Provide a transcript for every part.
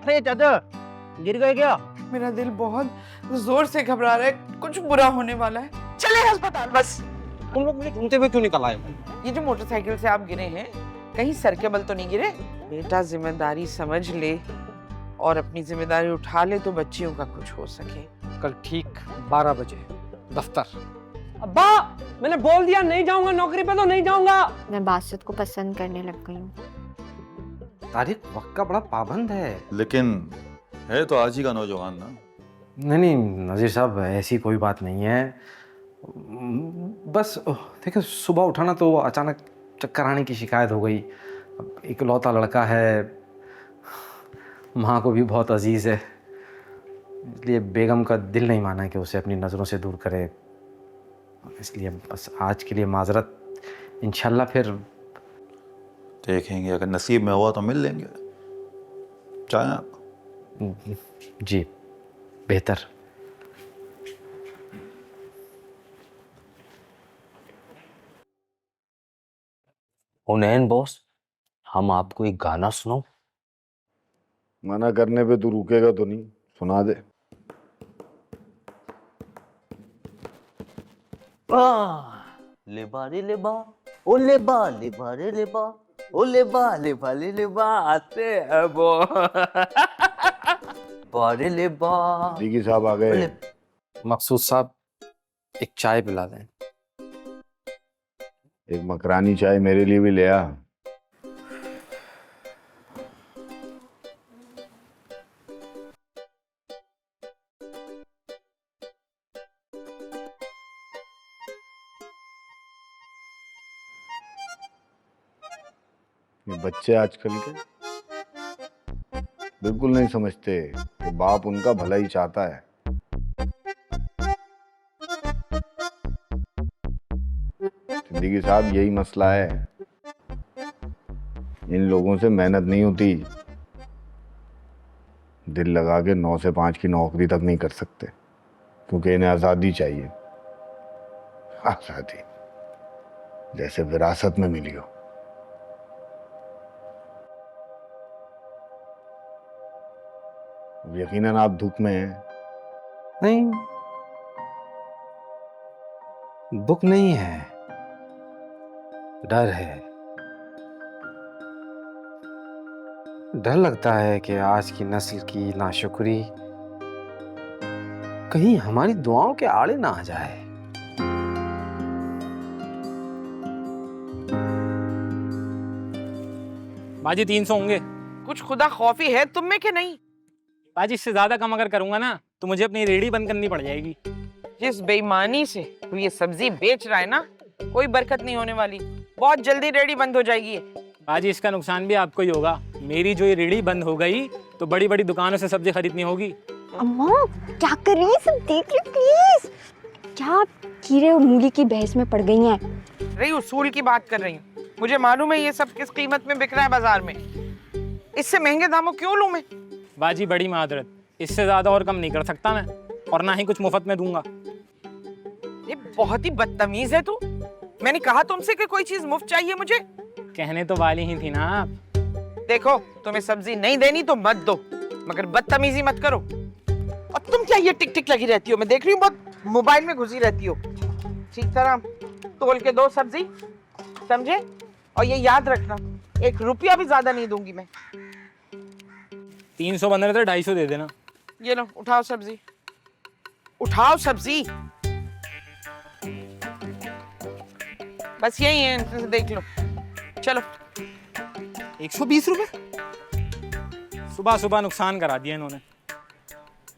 अरे चाचा, गिर गए क्या? मेरा दिल बहुत जोर से घबरा रहा है, कुछ बुरा होने वाला है। चले अस्पताल बस। तुम लोग मुझे ढूंढते हुए क्यों निकल आए? ये जो मोटरसाइकिल से आप गिरे हैं, कहीं सर के बल तो नहीं गिरे? बेटा जिम्मेदारी समझ ले और अपनी जिम्मेदारी उठा ले तो बच्चियों का कुछ हो सके। कल ठीक 12 बजे दफ्तर। अब्बा, मैंने बोल दिया नहीं जाऊंगा नौकरी पे, तो नहीं जाऊंगा। मैं बासित को पसंद करने लग गई हूँ। तारिक वक्त का बड़ा पाबंद है। लेकिन है तो आज ही का नौजवान ना। नहीं नजीर साहब, ऐसी कोई बात नहीं है। बस देखो, सुबह उठा ना तो अचानक चक्कर आने की शिकायत हो गई। इकलौता लड़का है, माँ को भी बहुत अजीज है, इसलिए बेगम का दिल नहीं माना कि उसे अपनी नज़रों से दूर करे। इसलिए बस आज के लिए माजरत, इंशाल्लाह फिर देखेंगे, अगर नसीब में हुआ तो मिल लेंगे। चाहे आप? जी बेहतर। उन्नयन बॉस, हम आपको एक गाना सुनाओ? मना करने पे तू रुकेगा तो नहीं, सुना दे। लेबा रे लेबा, ओ लेबा लेबा रे लेबा, ओ लेबा लेबा ले लेबा, आते हैं वो बारे लेबा। दीगी साहब आ गए। मकसूद साहब, एक चाय पिला दें। एक मकरानी चाय मेरे लिए भी ले आ। ये बच्चे आजकल के बिल्कुल नहीं समझते कि बाप उनका भला ही चाहता है। जिंदगी साहब, यही मसला है। इन लोगों से मेहनत नहीं होती। दिल लगा के 9 से 5 की नौकरी तक नहीं कर सकते, क्योंकि इन्हें आजादी चाहिए। आजादी जैसे विरासत में मिली हो। यकीनन आप दुख में हैं। नहीं, दुख नहीं है, डर है। डर लगता है कि आज की नस्ल की नाशुक्री कहीं हमारी दुआओं के आड़े ना आ जाए। बाजी 300 होंगे। कुछ खुदा खौफी है तुम में कि नहीं? बाजी इससे ज्यादा कम अगर करूंगा ना तो मुझे अपनी रेहड़ी बंद करनी पड़ जाएगी। जिस बेईमानी से तू ये सब्जी बेच रहा है ना, कोई बरकत नहीं होने वाली। बहुत जल्दी रेहड़ी बंद हो जाएगी। बाजी इसका नुकसान भी आपको ही होगा। मेरी जो ये रेहड़ी बंद हो गई तो बड़ी बड़ी दुकानों से सब्जी खरीदनी होगी। अम्मा क्या कर रही है, सब देख लो प्लीज। क्या आप कीड़े और मूली की बहस में पड़ गई हैं? रही उसूल की बात कर रही हूँ। मुझे मालूम है ये सब किस कीमत में बिक रहा है बाजार में। इससे महंगे दामों क्यों लूं मैं? बाजी बड़ी मादरत, इससे ज्यादा और कम नहीं कर सकता मैं, और ना ही कुछ मुफ्त में दूंगा। ये बहुत ही बदतमीज है तू। मैंने कहा तुमसे कि कोई चीज मुफ्त चाहिए मुझे। कहने तो वाली ही थी ना आप। देखो, तुम्हें सब्जी नहीं देनी तो मत दो, मगर बदतमीजी मत करो। और तुम क्या ये टिक टिक लगी रहती हो? मैं देख रही हूँ बहुत मोबाइल में घुसी रहती हो। ठीक तरह तोल के दो सब्जी, समझे? और ये याद रखना, 1 रुपया भी ज्यादा नहीं दूंगी मैं। 300 बन रहे थे, 250 दे देना। ये लो, उठाओ सब्जी, उठाओ सब्जी। बस यही है, इनसे देख लो। चलो। 120 रुपए? सुबह सुबह नुकसान करा दिया इन्होंने।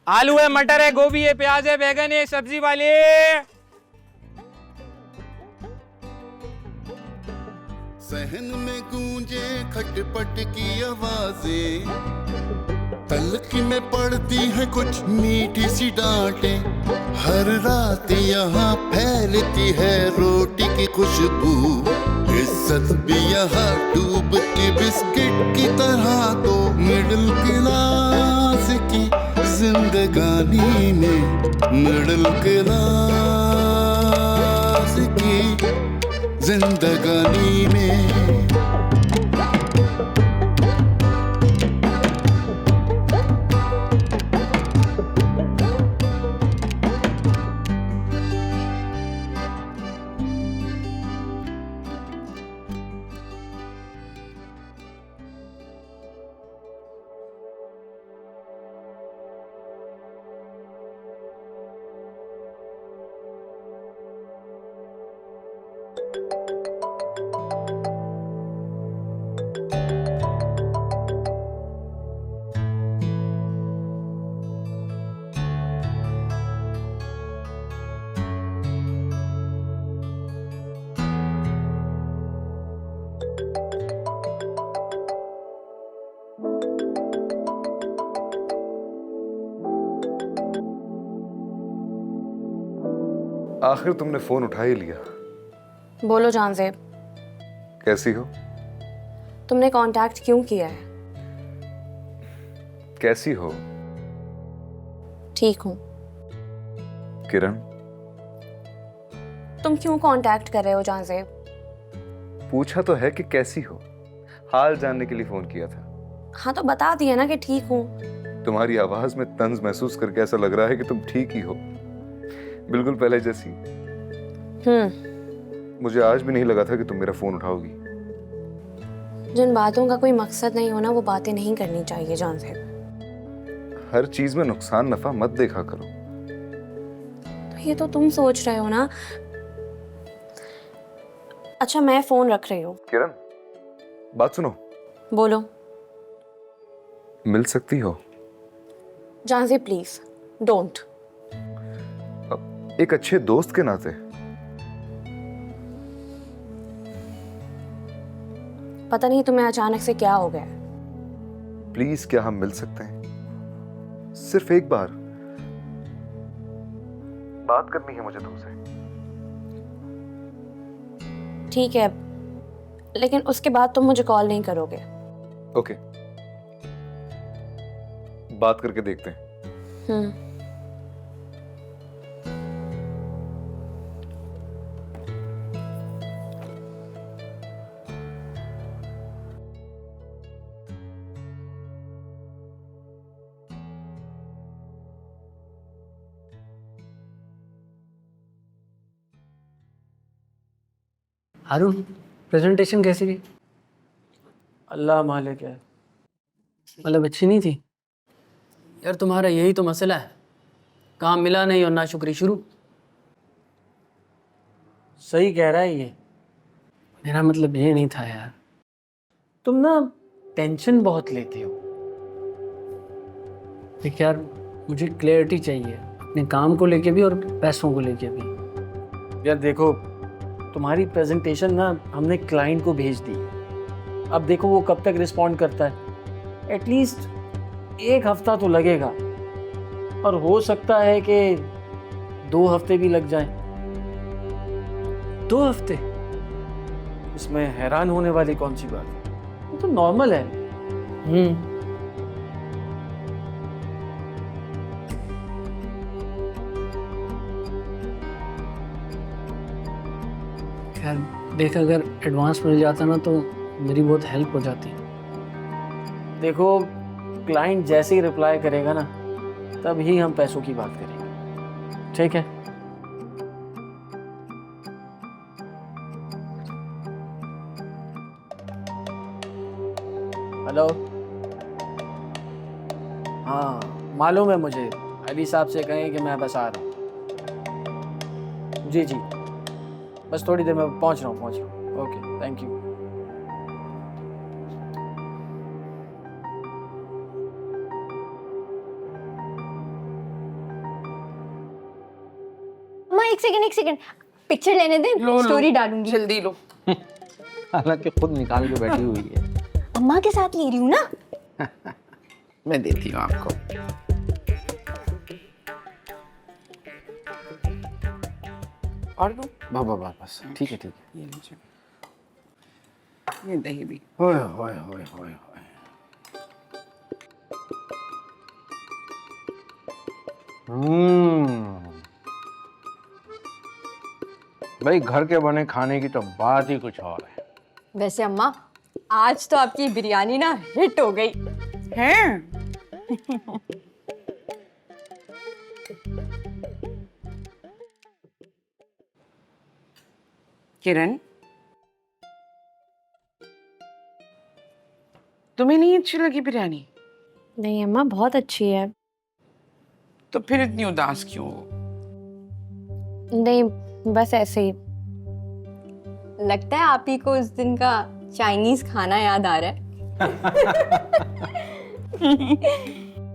आलू है, मटर है, गोभी है, प्याज है, बैगन है, सब्जी वाले। सहन में गूंजे खटपट की आवाजें, तलखी में पड़ती है कुछ मीठी सी डांटें। हर रात यहाँ फैलती है रोटी की खुशबू, इज्जत भी यहाँ डूबती बिस्किट की तरह। तो मिडिल क्लास की जिंदगानी में, मिडिल क्लास की जिंदगानी में आखिर तुमने फोन उठा ही लिया। बोलो जानजेब, कैसी हो? तुमने कांटेक्ट क्यों किया है? कैसी हो? ठीक हूँ। किरण, तुम क्यों कांटेक्ट कर रहे हो जानजेब? पूछा तो है कि कैसी हो, हाल जानने के लिए फोन किया था। हाँ तो बता दिया ना कि ठीक हूँ। तुम्हारी आवाज में तंज महसूस करके ऐसा लग रहा है कि तुम ठीक ही हो, बिल्कुल पहले जैसी। मुझे आज भी नहीं लगा था कि तुम मेरा फोन उठाओगी। जिन बातों का कोई मकसद नहीं होना वो बातें नहीं करनी चाहिए जानजेब। हर चीज में नुकसान नफा मत देखा करो। तो ये तो तुम सोच रहे हो ना। अच्छा मैं फोन रख रही हूँ। किरण, बात सुनो। बोलो। मिल सकती हो? Janzeb please don't. एक अच्छे दोस्त के नाते। पता नहीं तुम्हें अचानक से क्या हो गया। प्लीज, क्या हम मिल सकते हैं? सिर्फ एक बार बात करनी है मुझे तुमसे। ठीक है, लेकिन उसके बाद तुम मुझे कॉल नहीं करोगे। ओके, बात करके देखते हैं। अरुण, प्रेजेंटेशन कैसी रही? अल्लाह मालिक है। मतलब अच्छी नहीं थी? यार तुम्हारा यही तो मसला है, काम मिला नहीं और नाशुक्री शुरू। सही कह रहा है ये। मेरा मतलब ये नहीं था यार। तुम ना टेंशन बहुत लेते हो। देख यार, मुझे क्लैरिटी चाहिए अपने काम को लेके भी और पैसों को लेके भी। यार देखो, तुम्हारी प्रेजेंटेशन ना हमने क्लाइंट को भेज दी। अब देखो वो कब तक रिस्पॉन्ड करता है। एटलीस्ट 1 हफ्ता तो लगेगा, और हो सकता है कि 2 हफ्ते भी लग जाएं। 2 हफ्ते? इसमें हैरान होने वाली कौन सी बात है? ये तो नॉर्मल है। खैर देख, अगर एडवांस मिल जाता ना तो मेरी बहुत हेल्प हो जाती। देखो, क्लाइंट जैसे ही रिप्लाई करेगा ना, तब ही हम पैसों की बात करेंगे। ठीक है? हेलो। हाँ मालूम है मुझे, अली साहब से कहें कि मैं बस आ रहा हूँ। जी जी, बस थोड़ी देर में पहुँच रहा हूँ। Okay, thank you. अम्मा एक सेकंड, पिक्चर लेने दे, स्टोरी डालूंगी। जल्दी लो। हालांकि खुद निकाल के बैठी हुई है। अम्मा के साथ ले रही हूँ ना। मैं देती हूँ आपको। और दो? बस ठीक है। ये लीजिए, ये दही भी। ओए होए होए होए होए। भाई, घर के बने खाने की तो बात ही कुछ और है। वैसे अम्मा, आज तो आपकी बिरयानी ना हिट हो गई हैं? किरण, तुम्हें नहीं अच्छी लगी बिरयानी? नहीं अम्मा, बहुत अच्छी है। तो फिर इतनी उदास क्यों हो? नहीं, बस ऐसे ही। लगता है आप ही को उस दिन का चाइनीज खाना याद आ रहा है।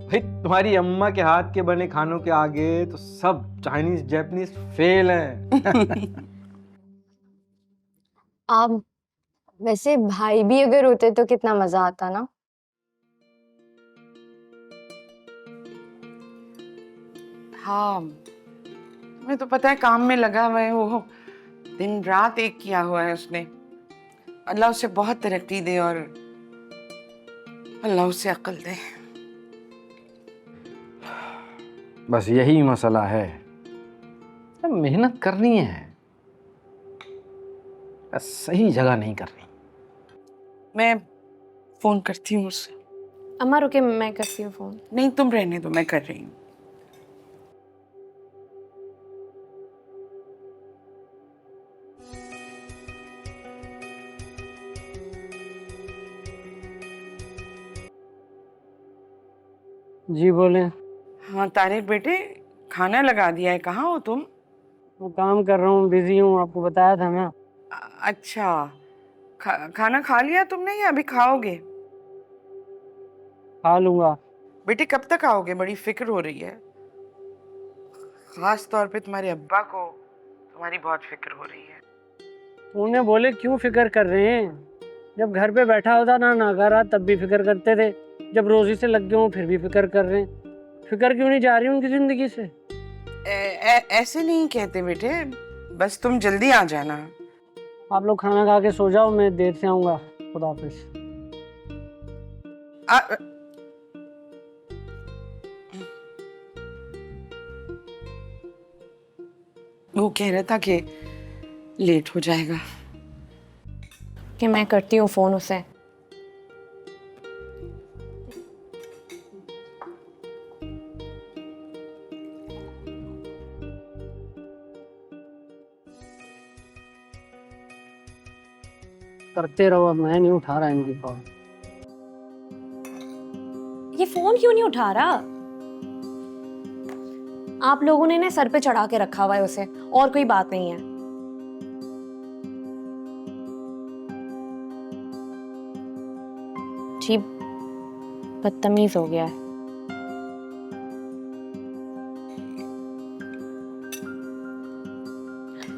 भाई, तुम्हारी अम्मा के हाथ के बने खानों के आगे तो सब चाइनीज जापानीज फेल हैं। आप वैसे भाई भी अगर होते तो कितना मजा आता ना। हाँ, मैं तो पता है काम में लगा हुआ है, वो दिन रात एक किया हुआ है उसने। अल्लाह उसे बहुत तरक्की दे और अल्लाह उसे अक्ल दे। बस यही मसला है, मेहनत करनी है, बस सही जगह नहीं करनी। मैं फोन करती हूँ उससे। अम्मा रुके, मैं करती हूँ फोन। नहीं तुम रहने दो, मैं कर रही हूँ। जी बोले। हाँ तारिक बेटे, खाना लगा दिया है, कहाँ हो तुम? वो काम कर रहा हूँ, बिजी हूँ, आपको बताया था ना। अच्छा, खाना खा लिया तुमने या अभी खाओगे? खा लूंगा। बेटे कब तक आओगे? बड़ी फिक्र हो रही है, खास तौर पे तुम्हारे अब्बा को तुम्हारी बहुत फिक्र हो रही है। उन्हें बोले क्यों फिक्र कर रहे हैं, जब घर पे बैठा होता ना नागारा तब भी फिक्र करते थे, जब रोजी से लग गए हूँ फिर भी फिक्र कर रहे हैं। फिक्र क्यों नहीं जा रही उनकी जिंदगी से? ऐसे नहीं कहते बेटे, बस तुम जल्दी आ जाना। आप लोग खाना खा के सो जाओ, मैं देर से आऊंगा। खुदा हाफिज। वो कह रहा था कि लेट हो जाएगा। कि मैं करती हूँ फोन उसे। करते रहो, अब मैं नहीं उठा रहा इनकी कॉल। ये फोन क्यों नहीं उठा रहा? आप लोगों ने सर पे चढ़ा के रखा हुआ है उसे, और कोई बात नहीं है। जी बदतमीज हो गया है।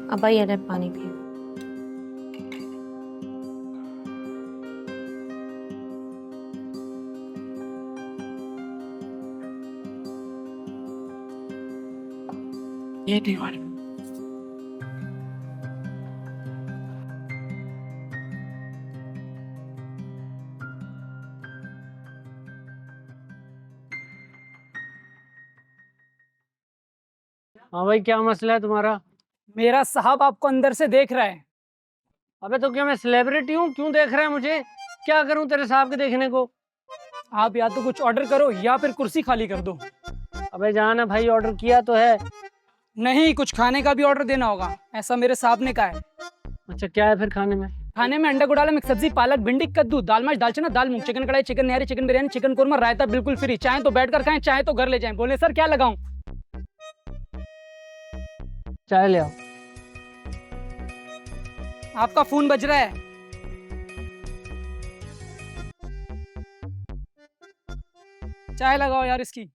अब ये ले पानी पिए। ये नहीं वाला। हाँ भाई, क्या मसला है तुम्हारा? मेरा साहब आपको अंदर से देख रहा है। अबे तो क्या मैं सेलिब्रिटी हूँ, क्यों देख रहा है मुझे? क्या करूँ तेरे साहब के देखने को? आप या तो कुछ ऑर्डर करो या फिर कुर्सी खाली कर दो। अबे जाना भाई, ऑर्डर किया तो है। नहीं, कुछ खाने का भी ऑर्डर देना होगा, ऐसा मेरे साहब ने कहा है। अच्छा, क्या है फिर खाने में? खाने में अंडा गुड़ाला, मिक्स सब्जी, पालक, भिंडी, कद्दू, दाल माश, दाल चना, दाल मूंग, चिकन कढ़ाई, चिकन नहरी, चिकन बिरयानी, चिकन कोरमा, रायता बिल्कुल फ्री। चाहे तो बैठकर खाएं, चाहे तो घर ले जाएं। बोले सर क्या लगाऊं? चाय ले आओ। आपका फोन बज रहा है। चाय लगाओ यार इसकी।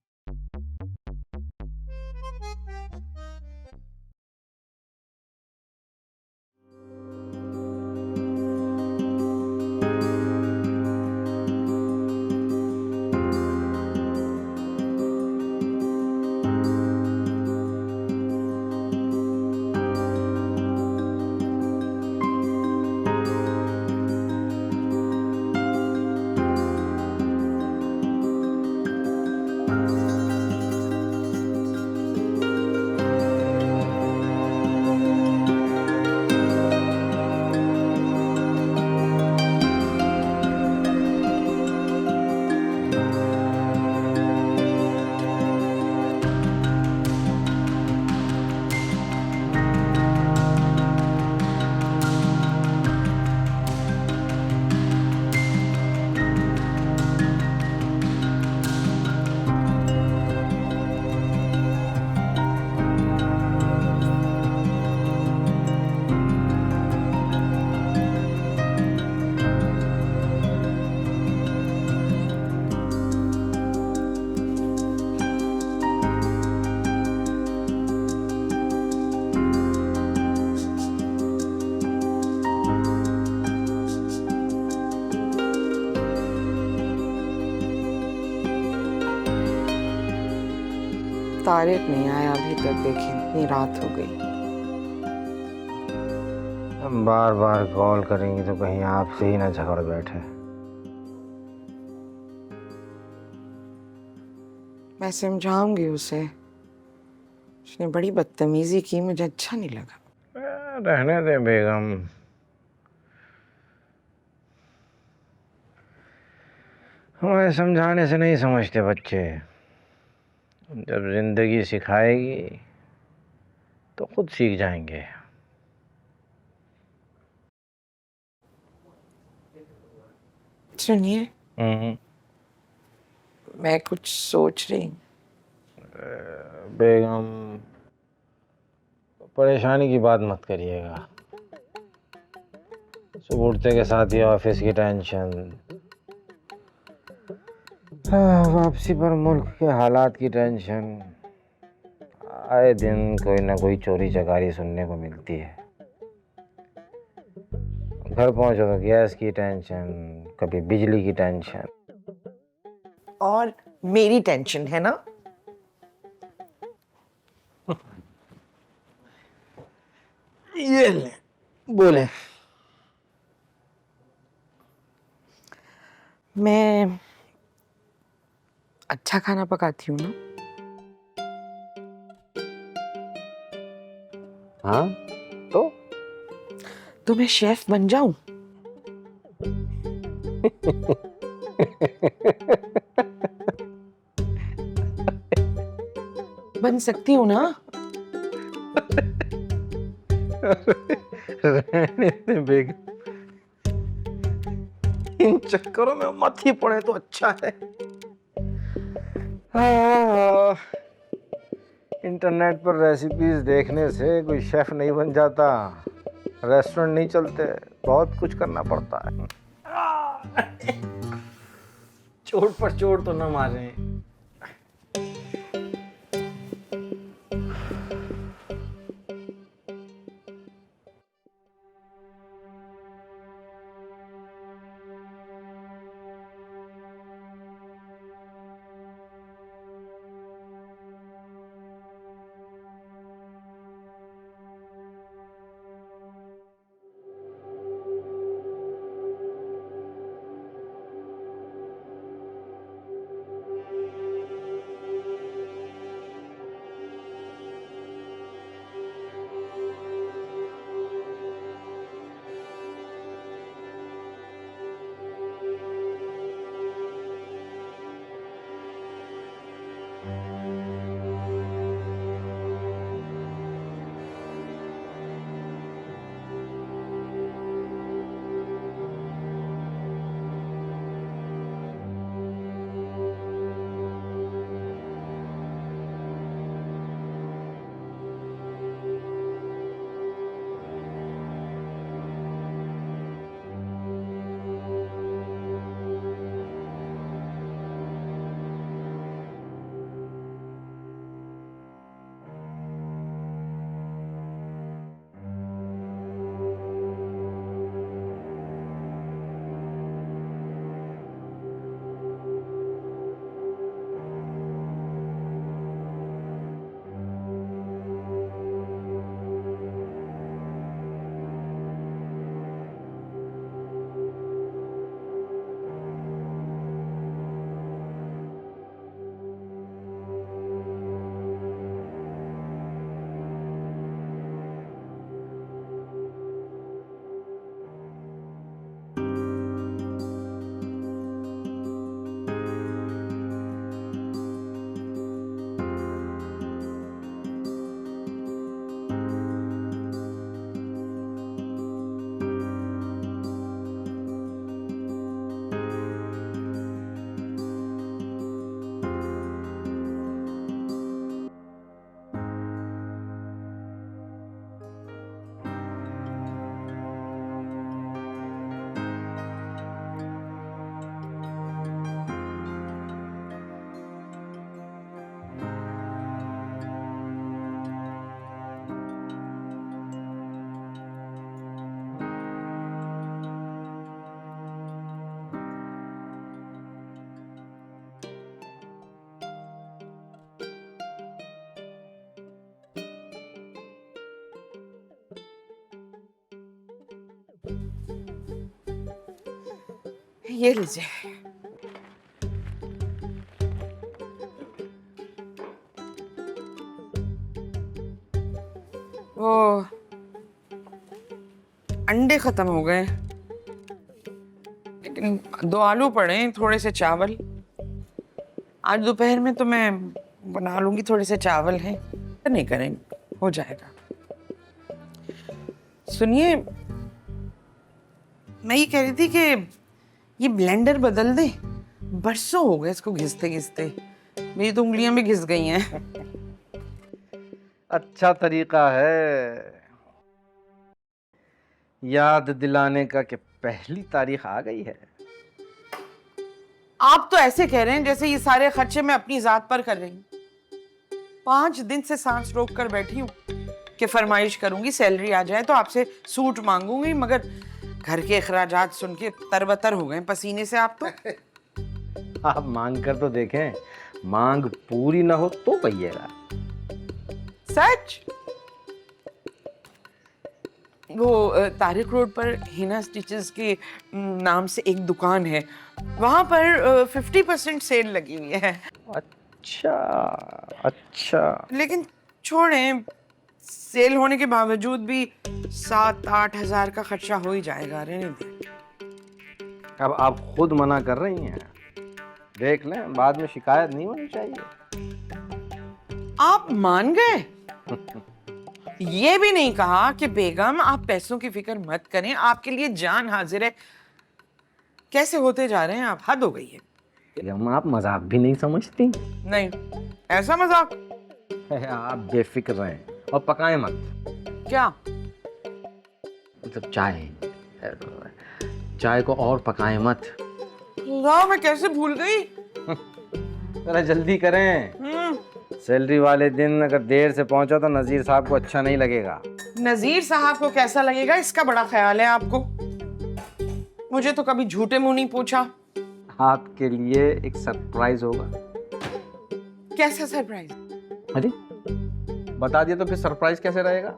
तारिक नहीं आया अभी तक, देखिए इतनी रात हो गई। हम बार बार कॉल करेंगे तो कहीं आपसे ही ना झगड़ बैठे। मैं समझाऊंगी उसे, उसने बड़ी बदतमीजी की, मुझे अच्छा नहीं लगा। रहने दे बेगम, हमें समझाने से नहीं समझते बच्चे। जब जिंदगी सिखाएगी तो खुद सीख जाएंगे। सुनिए, मैं कुछ सोच रही हूँ। बेगम, परेशानी की बात मत करिएगा। सुबह उठते के साथ ही ऑफिस की टेंशन, वापसी पर मुल्क के हालात की टेंशन, आए दिन कोई ना कोई चोरी चकारी सुनने को मिलती है। घर पहुंचो तो गैस की टेंशन, कभी बिजली की टेंशन। और मेरी टेंशन है ना। ये ले, बोले। मैं अच्छा खाना पकाती हूँ ना। हाँ, तो मैं शेफ बन जाऊं? बन सकती हूँ ना। रहने दे बेगम, इन चक्करों में मत ही पड़े तो अच्छा है। इंटरनेट पर रेसिपीज देखने से कोई शेफ नहीं बन जाता, रेस्टोरेंट नहीं चलते, बहुत कुछ करना पड़ता है। चोट पर चोट तो न मारे। ये लीजिए। वो अंडे खत्म हो गए, लेकिन 2 आलू पड़े हैं, थोड़े से चावल। आज दोपहर में तो मैं बना लूंगी, थोड़े से चावल हैं, नहीं करेंगे, हो जाएगा। सुनिए, मैं ये कह रही थी कि ये ब्लेंडर बदल दे, बरसों हो गए इसको घिसते घिसते, मेरी तो उंगलियां भी घिस गई हैं। अच्छा तरीका है याद दिलाने का कि पहली तारीख आ गई है। आप तो ऐसे कह रहे हैं जैसे ये सारे खर्चे मैं अपनी जात पर कर रही हूँ। 5 दिन से सांस रोक कर बैठी हूँ कि फरमाइश करूंगी, सैलरी आ जाए तो आपसे सूट मांगूंगी, मगर घर के अखराजात सुन के तरबतर हो गए पसीने से आप तो। आप मांग कर तो देखें, मांग पूरी ना हो तो कहिएगा। सच? वो तारिक रोड पर हिना स्टिचेस के नाम से एक दुकान है, वहां पर 50% सेल लगी हुई है। अच्छा अच्छा। लेकिन छोड़ें, सेल होने के बावजूद भी 7-8 हजार का खर्चा हो ही जाएगा। रहने दें। अब आप खुद मना कर रही हैं, देख लें, बाद में शिकायत नहीं होनी चाहिए। आप मान गए? ये भी नहीं कहा कि बेगम आप पैसों की फिक्र मत करें, आपके लिए जान हाजिर है। कैसे होते जा रहे हैं आप, हद हो गई है। बेगम, आप मजाक भी नहीं समझती? नहीं, ऐसा मजाक? आप बेफिक्र रहें और पकाएं मत। क्या? मतलब चाय को और पकाएं मत। वाह, मैं कैसे भूल गई। जरा जल्दी करें, सैलरी वाले दिन अगर देर से पहुंचा तो नजीर साहब को अच्छा नहीं लगेगा। नजीर साहब को कैसा लगेगा इसका बड़ा ख्याल है आपको। मुझे तो कभी झूठे मुंह नहीं पूछा। आपके लिए एक सरप्राइज होगा। कैसा सरप्राइज? अरे बता दिया तो फिर सरप्राइज कैसे रहेगा?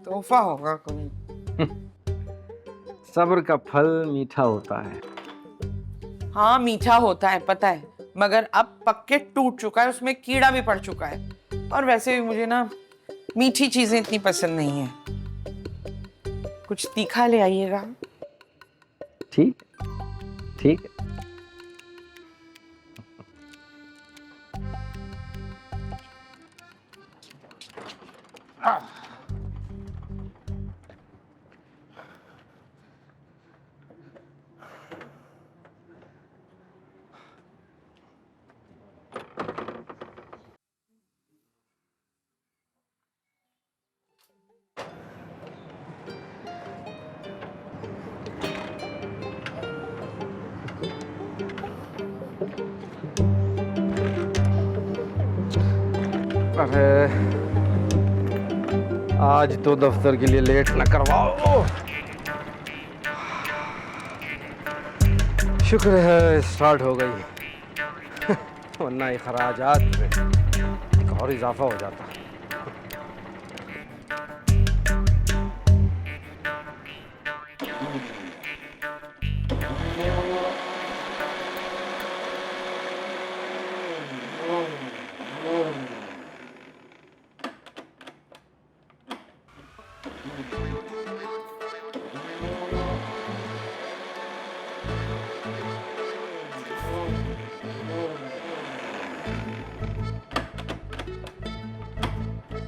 तोहफा होगा कोई। सब्र का फल मीठा होता है। हाँ, मीठा होता है पता है, मगर अब पक के टूट चुका है, उसमें कीड़ा भी पड़ चुका है। और वैसे भी मुझे ना मीठी चीजें इतनी पसंद नहीं है। कुछ तीखा ले आइएगा। ठीक ठीक। अरे आज तो दफ्तर के लिए लेट न करवाओ। शुक्र है स्टार्ट हो गई, वरना अखराजात में एक और इजाफा हो जाता।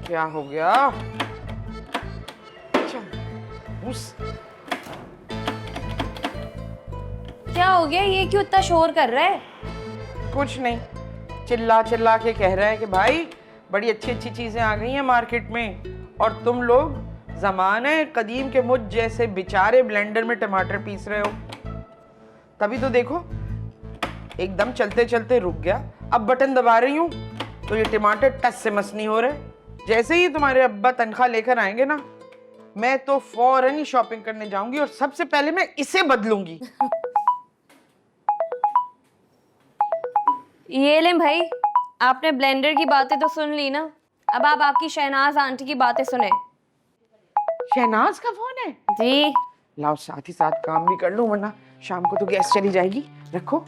क्या हो गया? क्या हो गया? ये क्यों इतना शोर कर रहा है? कुछ नहीं, चिल्ला चिल्ला के कह रहा है कि भाई बड़ी अच्छी अच्छी चीजें आ गई हैं मार्केट में, और तुम लोग जमाने कदीम के मुझ जैसे बेचारे ब्लेंडर में टमाटर पीस रहे हो। तभी तो देखो एकदम चलते चलते रुक गया, अब बटन दबा रही हूँ तो ये टमाटर टस से मस नहीं हो रहे। जैसे ही तुम्हारे अब्बा तनख्वाह लेकर आएंगे ना, मैं तो फौरन ही शॉपिंग करने जाऊंगी और सबसे पहले मैं इसे बदलूंगी। ये ले भाई, आपने ब्लेंडर की बातें तो सुन ली ना, अब आप आपकी शहनाज आंटी की बातें सुने। शहनाज का फोन है? जी। लाओ साथ ही साथ काम भी कर लूं, वरना शाम को तो गैस चली जाएगी, रखो।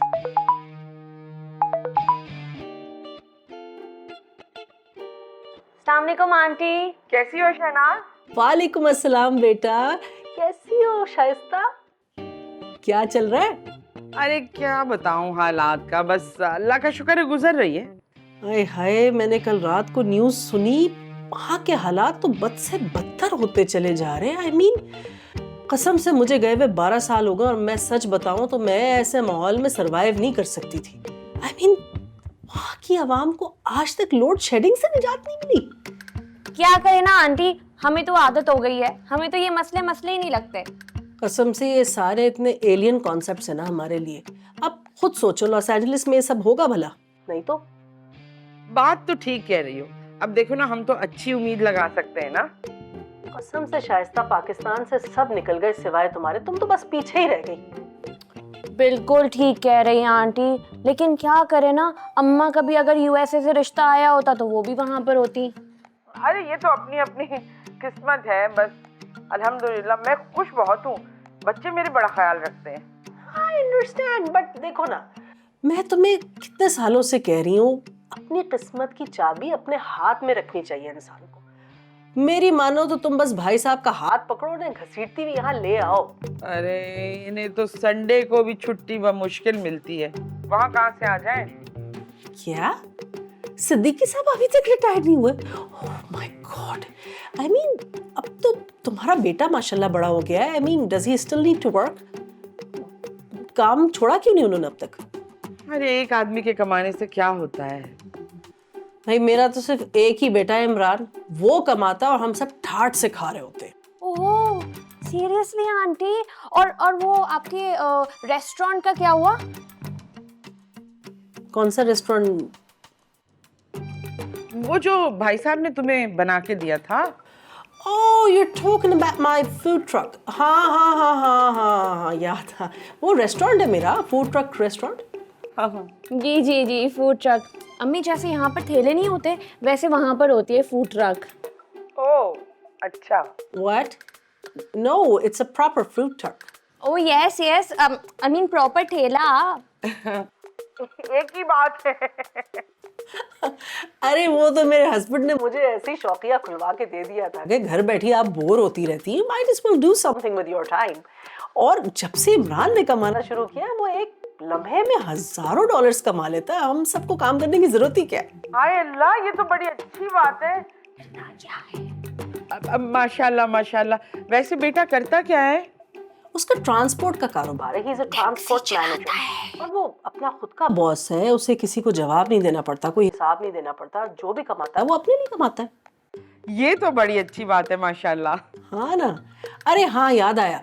अस्सलामुअलैकुम आंटी। कैसी हो शहनाज? वालेकुम अस्सलाम बेटा, कैसी हो शाइस्ता? क्या चल रहा है? अरे क्या बताऊं हालात का, बस अल्लाह का शुक्र है गुजर रही है। हाय हाय, मैंने कल रात को न्यूज़ सुनी, वहाँ के हालात तो बद से बदतर होते चले जा रहे हैं। आई मीन कसम से मुझे गए हुए 12 साल हो गए और मैं सच बताऊं तो मैं ऐसे माहौल में सरवाइव नहीं कर सकती थी। आई मीन वहाँ की आवाम को आज तक लोड शेडिंग से निजात नहीं मिली। क्या करें ना आंटी, हमें तो आदत हो गई है, हमें तो ये मसले ही नहीं लगते। कसम से ये सारे इतने एलियन कॉन्सेप्ट्स हैं ना हमारे लिए। अब खुद सोचो लॉस एंजलिस में ये सब होगा भला? नहीं तो। बात तो ठीक कह रही हो। अब देखो ना, हम तो अच्छी उम्मीद लगा सकते हैं ना। कसम से शाइस्ता, पाकिस्तान से सब निकल गए सिवाय तुम्हारे, तुम तो बस पीछे ही रह गई। बिल्कुल ठीक कह रही हैं आंटी, लेकिन क्या करें ना, अम्मा का भी अगर यूएसए से रिश्ता आया होता तो वो भी वहां पर होती। अरे ये तो अपनी अपनी किस्मत है। बस अल्हम्दुलिल्लाह मैं खुश बहुत हूँ, बच्चे मेरे बड़ा ख्याल रखते हैं। आई अंडरस्टैंड, बट देखो ना, मैं तुम्हें कितने सालों से कह रही हूँ, अपनी किस्मत की चाबी अपने हाथ में रखनी चाहिए इंसान को। मेरी मानो तो तुम बस भाई साहब का हाथ पकड़ो, उन्हें घसीटती हुई यहाँ ले आओ। अरे इन्हें तो संडे को भी छुट्टी मुश्किल मिलती है, वहाँ कहाँ से आ जाएं? क्या सिद्दीकी साहब अभी तक रिटायर्ड नहीं हुए? Oh my God, I mean अब तो तुम्हारा बेटा माशाल्लाह बड़ा हो गया है। I mean does he still need to work? काम छोड़ा क्यों नहीं उन्होंने अब तक? अरे एक आदमी के कमाने से क्या होता है? भाई मेरा तो सिर्फ एक ही बेटा है इमरान, वो कमाता और हम सब ठाट से खा रहे होते। ओह सीरियसली आंटी, और वो आपके रेस्टोरेंट का क्या हुआ? कौन सा रेस्टोरेंट? वो जो भाई साहब ने तुम्हें बना के दिया था। Oh, you're talking about my food truck. हाँ, याद था। वो रेस्टोरेंट है मेरा, फूड ट्रक रेस्टोरेंट। हाँ। जी फूड ट्रक। अम्मी जैसे यहाँ पर ठेले नहीं होते वैसे वहाँ पर होती है फूड ट्रक। ओह अच्छा। What? No, it's a proper food truck. Oh yes, I mean proper ठेला। एक ही बात है। अरे वो तो मेरे हस्बैंड ने मुझे ऐसे ही शौकिया खुलवा के दे दिया था कि घर बैठी आप बोर होती रहती, you might as well do something with your time। और जब से इमरान ने कमाना शुरू किया, वो एक लम्हे में हजारों डॉलर्स कमा लेता है। हम सबको काम करने की जरूरत ही क्या है? हाय अल्लाह, ये तो बड़ी अच्छी बात है। अब माशाल्लाह माशाल्लाह। वैसे बेटा करता क्या है? उसका ट्रांसपोर्ट का कारोबार है। He is a transport manager और वो अपना खुद का बॉस है। उसे किसी को जवाब नहीं देना पड़ता, कोई हिसाब नहीं देना पड़ता। जो भी कमाता है वो अपने लिए कमाता है। ये तो बड़ी अच्छी बात है माशाल्लाह। हाँ ना। अरे हाँ, याद आया,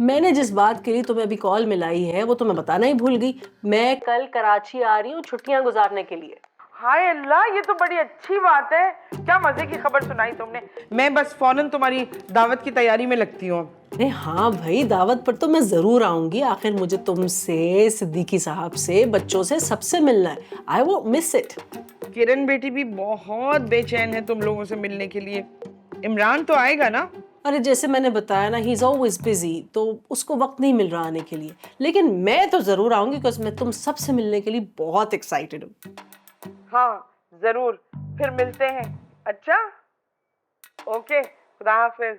मैंने जिस बात के लिए तुम्हें अभी कॉल मिलाई है वो तुम्हें बताना ही भूल गई। मैं कल कराची आ रही हूँ छुट्टियां गुजारने के लिए। हाय अल्लाह, ये तो बड़ी अच्छी बात है। क्या मजे की खबर सुनाई तुमने। मैं बस फौरन तुम्हारी दावत की तैयारी में लगती हूँ। अरे हाँ भाई, दावत पर तो मैं जरूर आऊंगी। आखिर मुझे तुमसे, सिद्दीकी साहब से, बच्चों से, सबसे मिलना है। I won't miss it. Kiran बेटी भी बहुत बेचैन है तुम लोगों से मिलने के लिए। इमरान तो आएगा ना? अरे जैसे मैंने बताया ना, ही इज ऑलवेज बिजी, तो उसको वक्त नहीं मिल रहा आने के लिए। लेकिन मैं तो जरूर आऊंगी बिकॉज मैं तुम सबसे मिलने के लिए बहुत एक्साइटेड हूँ। हाँ जरूर, फिर मिलते हैं। अच्छा ओके, खुदा हाफिज।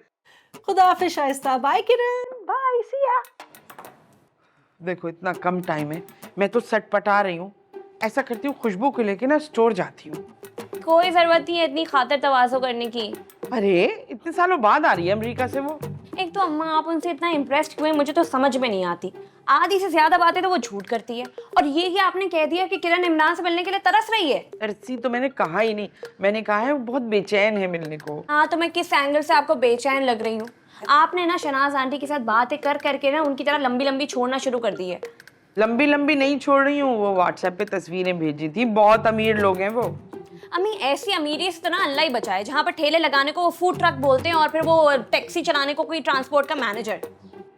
खुदा हाफिज शाइस्ता। बाय किरण, बाय, सी या। देखो इतना कम टाइम है, मैं तो सटपटा रही हूँ। ऐसा करती हूँ, खुशबू को लेके ना स्टोर जाती हूँ। कोई जरूरत नहीं है इतनी खातर तवाज़ो करने की। अरे इतने सालों बाद आ रही है अमेरिका से वो। एक तो अम्मा आप उनसे इतना इम्प्रेस्ड क्यों हैं मुझे तो समझ में नहीं आती। आधी से ज्यादा बातें तो वो झूठ करती है। और ये कि आपने कह दिया कि किरण इमरान से मिलने के लिए तरस रही है। तरसी तो मैंने कहा ही नहीं, मैंने कहा है वो बहुत बेचैन है मिलने को। हाँ तो मैं किस एंगल से आपको बेचैन लग रही हूँ? आपने ना शनाज आंटी के साथ बातें कर करके ना उनकी तरह लंबी लंबी छोड़ना शुरू कर दी है। लंबी लंबी नहीं छोड़ रही हूँ, वो व्हाट्सएप पे तस्वीरें भेजी थी। बहुत अमीर लोग हैं वो। अम्मी ऐसी अमीरी से तो ना अल्लाह ही बचाए, जहाँ पर ठेले लगाने को वो फूड ट्रक बोलते हैं और फिर वो टैक्सी चलाने को कोई ट्रांसपोर्ट का मैनेजर।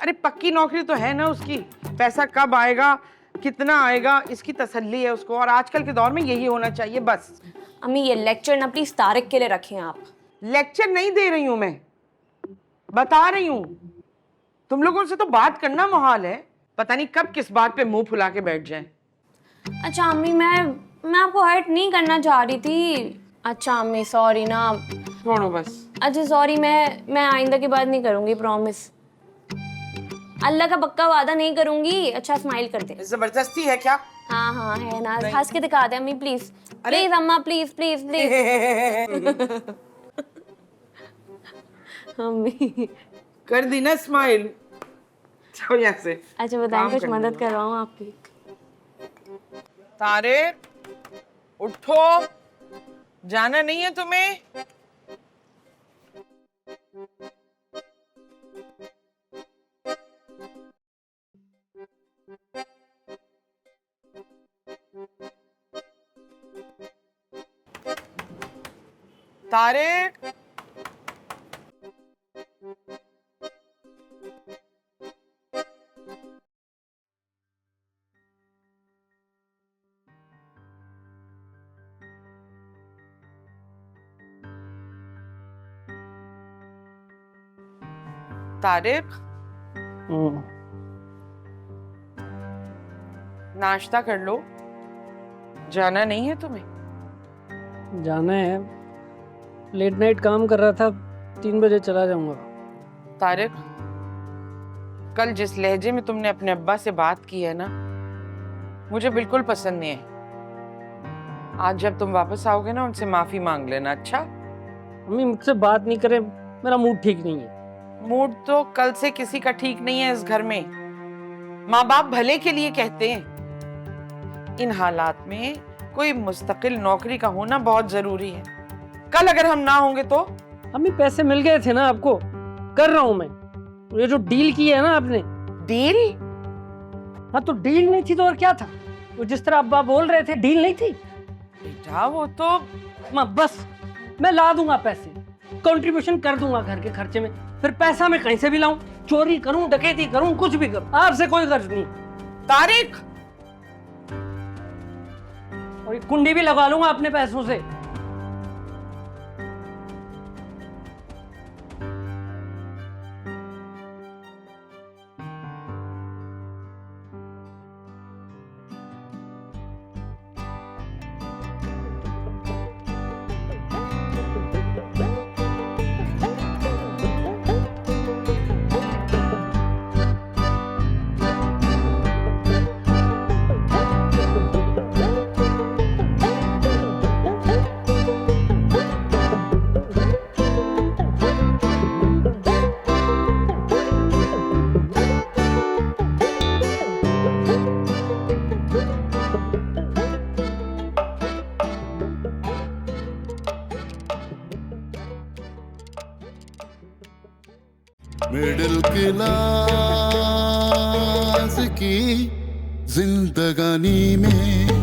अरे पक्की नौकरी तो है ना उसकी। पैसा कब आएगा, कितना आएगा, इसकी तसल्ली है उसको। और आजकल के दौर में यही होना चाहिए बस। अम्मी ये लेक्चर ना प्लीज तारिक के लिए रखें आप। लेक्चर नहीं दे रही हूँ मैं, बता रही हूँ। तुम लोगों से तो बात करना मुहाल है। पता नहीं कब किस बात पे मुंह फुला के बैठ जाए। अच्छा अम्मी, मैं आपको हर्ट नहीं करना चाह रही थी। अच्छा अम्मी सॉरी ना। छोड़ो बस। अच्छा सॉरी, मैं आइंदा की बात नहीं करूंगी, प्रॉमिस। अल्लाह का पक्का वादा नहीं करूंगी। अच्छा स्माइल कर दे। जबरदस्ती है क्या? हाँ हाँ है ना, हंस के दिखा दे अम्मी प्लीज। प्लीज अम्मा, प्लीज प्लीज प्लीज। अम्मी कर दी ना स्माइल। चलो यहाँ से। अच्छा बताएं, कुछ मदद करवाऊँ आपकी? तारिक उठो, जाना नहीं है तुम्हें? तारिक तारिक, नाश्ता कर लो। जाना नहीं है तुम्हें? जाना है, लेट नाइट काम कर रहा था, 3 बजे चला जाऊंगा। तारिक, कल जिस लहजे में तुमने अपने अब्बा से बात की है ना, मुझे बिल्कुल पसंद नहीं है। आज जब तुम वापस आओगे ना, उनसे माफी मांग लेना। अच्छा? मम्मी मुझसे बात नहीं करे, मेरा मूड ठीक नहीं है। मूड तो कल से किसी का ठीक नहीं है इस घर में। माँ बाप भले के लिए कहते हैं। इन हालात में कोई मुस्तकिल नौकरी का होना बहुत जरूरी है। कल अगर हम ना होंगे तो? अम्मी पैसे मिल गए थे ना आपको, कर रहा हूं मैं। ये जो डील की है ना आपने। डील? हाँ तो डील नहीं थी तो और क्या था? वो जिस तरह अब्बा बोल रहे थे, डील नहीं थी बेटा। वो तो माँ बस मैं ला दूंगा पैसे, कंट्रीब्यूशन कर दूंगा घर के खर्चे में। फिर पैसा मैं कहीं से भी लाऊं, चोरी करूं, डकैती करूं, कुछ भी करूं, आपसे कोई गर्ज नहीं। तारिक, और ये कुंडी भी लगा लूंगा अपने पैसों से। मिडिल क्लास की जिंदगानी में